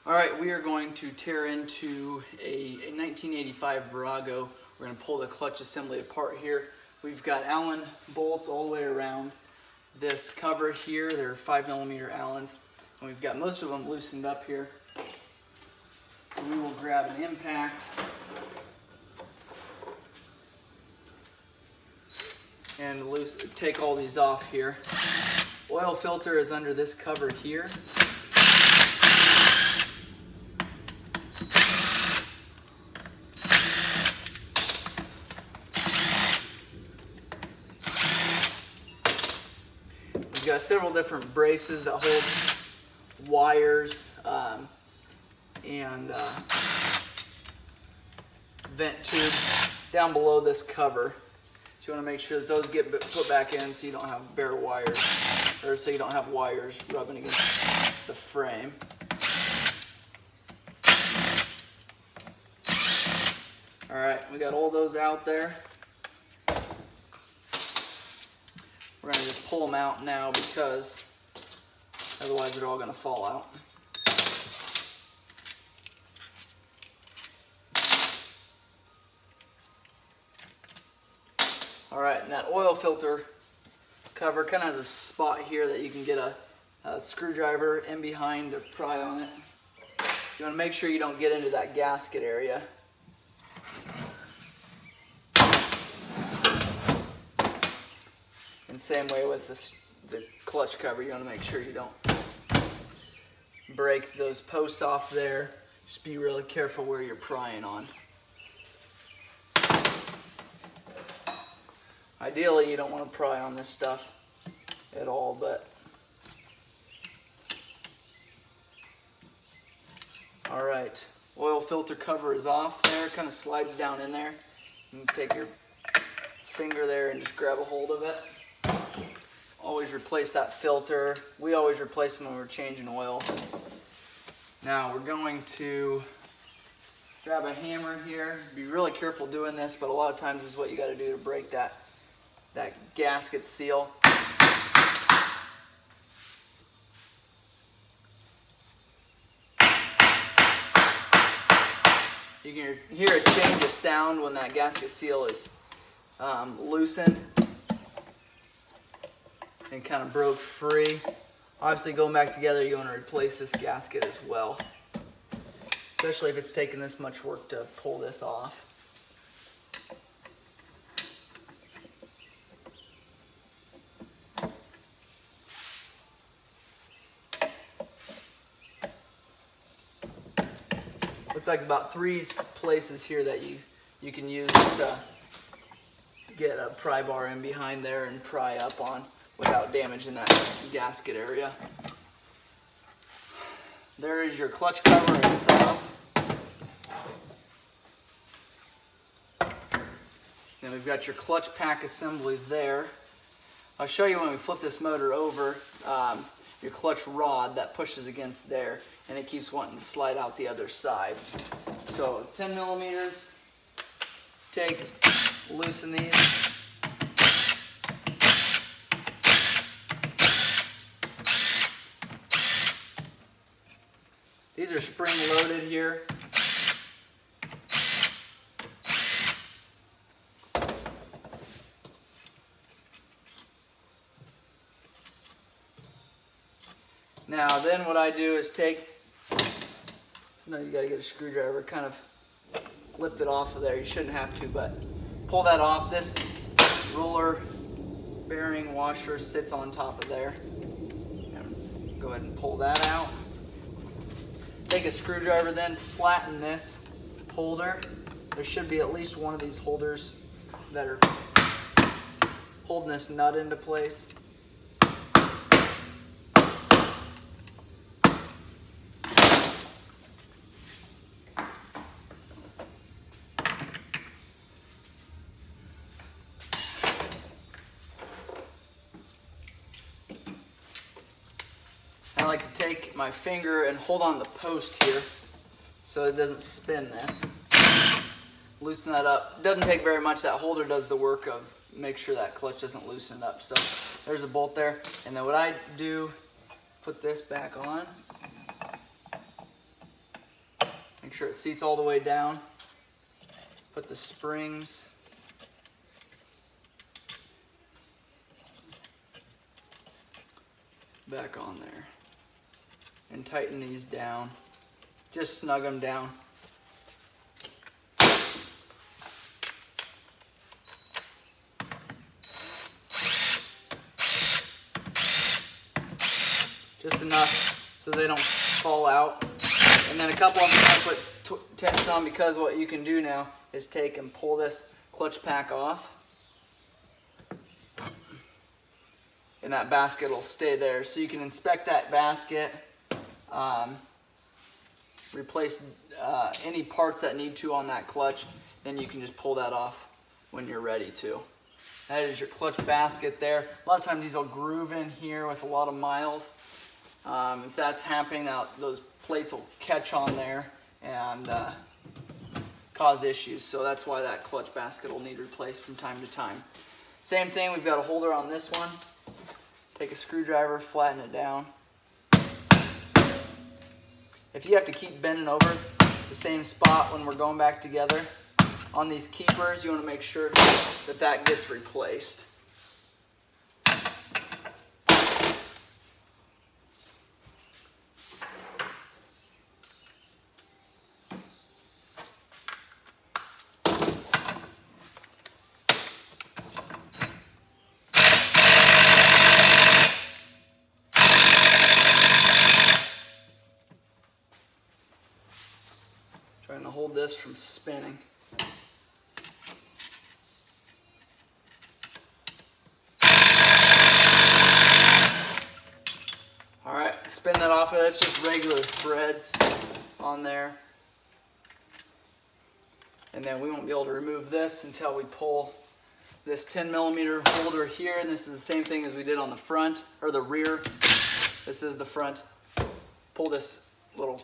All right, we are going to tear into a 1985 Virago. We're going to pull the clutch assembly apart here. We've got Allen bolts all the way around this cover here. They're 5mm Allens, and we've got most of them loosened up here. So we will grab an impact and take all these off here. Oil filter is under this cover here. We've got several different braces that hold wires and vent tubes down below this cover. So you want to make sure that those get put back in so you don't have bare wires, or so you don't have wires rubbing against the frame. All right, we got all those out there. We're going to just pull them out now because otherwise they're all going to fall out. All right, and that oil filter cover kind of has a spot here that you can get a screwdriver in behind to pry on it. You want to make sure you don't get into that gasket area. And same way with the clutch cover, you want to make sure you don't break those posts off there. Just be really careful where you're prying on. Ideally, you don't want to pry on this stuff at all, but all right, oil filter cover is off there, kind of slides down in there. You can take your finger there and just grab a hold of it. Always replace that filter. We always replace them when we're changing oil. Now we're going to grab a hammer here. Be really careful doing this, but a lot of times this is what you got to do to break that gasket seal. You can hear a change of sound when that gasket seal is loosened and kind of broke free. Obviously, going back together, you want to replace this gasket as well, especially if it's taken this much work to pull this off. Looks like about 3 places here that you can use to get a pry bar in behind there and pry up on without damaging that gasket area. There is your clutch cover, and it's off. Then we've got your clutch pack assembly there. I'll show you when we flip this motor over, your clutch rod that pushes against there, and it keeps wanting to slide out the other side. So 10mm, loosen these. These are spring loaded here. Now then what I do is take, sometimes you gotta get a screwdriver, kind of lift it off of there. You shouldn't have to, but pull that off. This roller bearing washer sits on top of there. And go ahead and pull that out. Take a screwdriver, then flatten this holder. There should be at least one of these holders that are holding this nut into place. I like to take my finger and hold on the post here so it doesn't spin this. Loosen that up. It doesn't take very much. That holder does the work of make sure that clutch doesn't loosen up. So there's a bolt there. And then what I do, put this back on. Make sure it seats all the way down. Put the springs back on there and tighten these down. Just snug them down. Just enough so they don't fall out. And then a couple of them I put tension on, because what you can do now is take and pull this clutch pack off. And that basket will stay there. So you can inspect that basket, replace any parts that need to on that clutch, then you can just pull that off when you're ready to. That is your clutch basket there. A lot of times these will groove in here with a lot of miles. If that's happening, now those plates will catch on there and cause issues. So that's why that clutch basket will need replaced from time to time. Same thing, we've got a holder on this one. Take a screwdriver, flatten it down. If you have to keep bending over the same spot when we're going back together on these keepers, you want to make sure that that gets replaced. Trying to hold this from spinning. All right, spin that off. That's just regular threads on there. And then we won't be able to remove this until we pull this 10mm holder here. And this is the same thing as we did on the front, or the rear. This is the front. Pull this little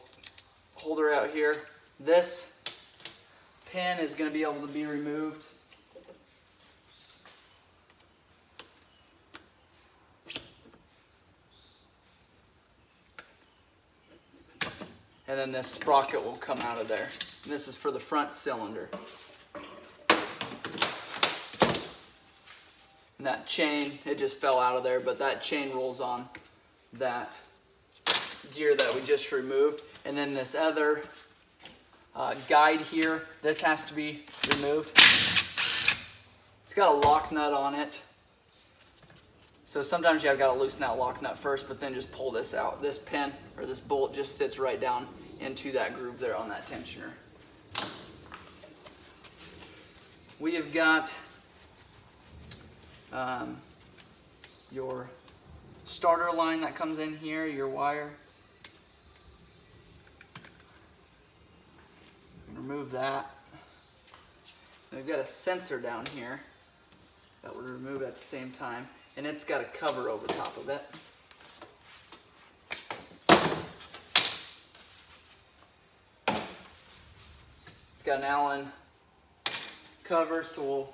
holder out here. This pin is going to be able to be removed. And then this sprocket will come out of there. And this is for the front cylinder. And that chain, it just fell out of there, but that chain rolls on that gear that we just removed. And then this other guide here, this has to be removed. It's got a lock nut on it. So sometimes you've got to loosen that lock nut first, but then just pull this out. This pin, or this bolt, just sits right down into that groove there on that tensioner. We have got your starter line that comes in here, your wire. Remove that. And we've got a sensor down here that we'll remove at the same time, and it's got a cover over top of it. It's got an Allen cover, so we'll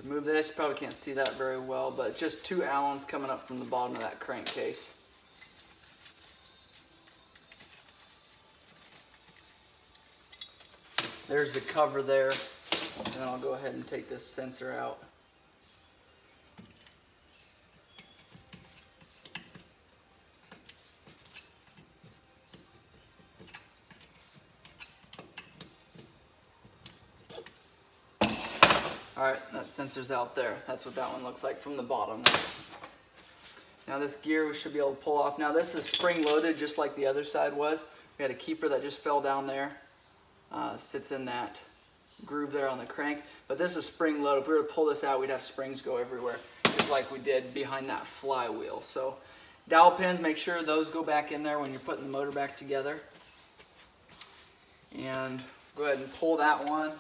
remove this. You probably can't see that very well, but just two Allens coming up from the bottom of that crankcase. There's the cover there, and then I'll go ahead and take this sensor out. Alright, that sensor's out there. That's what that one looks like from the bottom. Now this gear we should be able to pull off. Now this is spring loaded just like the other side was. We had a keeper that just fell down there. Sits in that groove there on the crank. But this is spring loaded. If we were to pull this out, we'd have springs go everywhere, just like we did behind that flywheel. So dowel pins, make sure those go back in there when you're putting the motor back together. And go ahead and pull that one.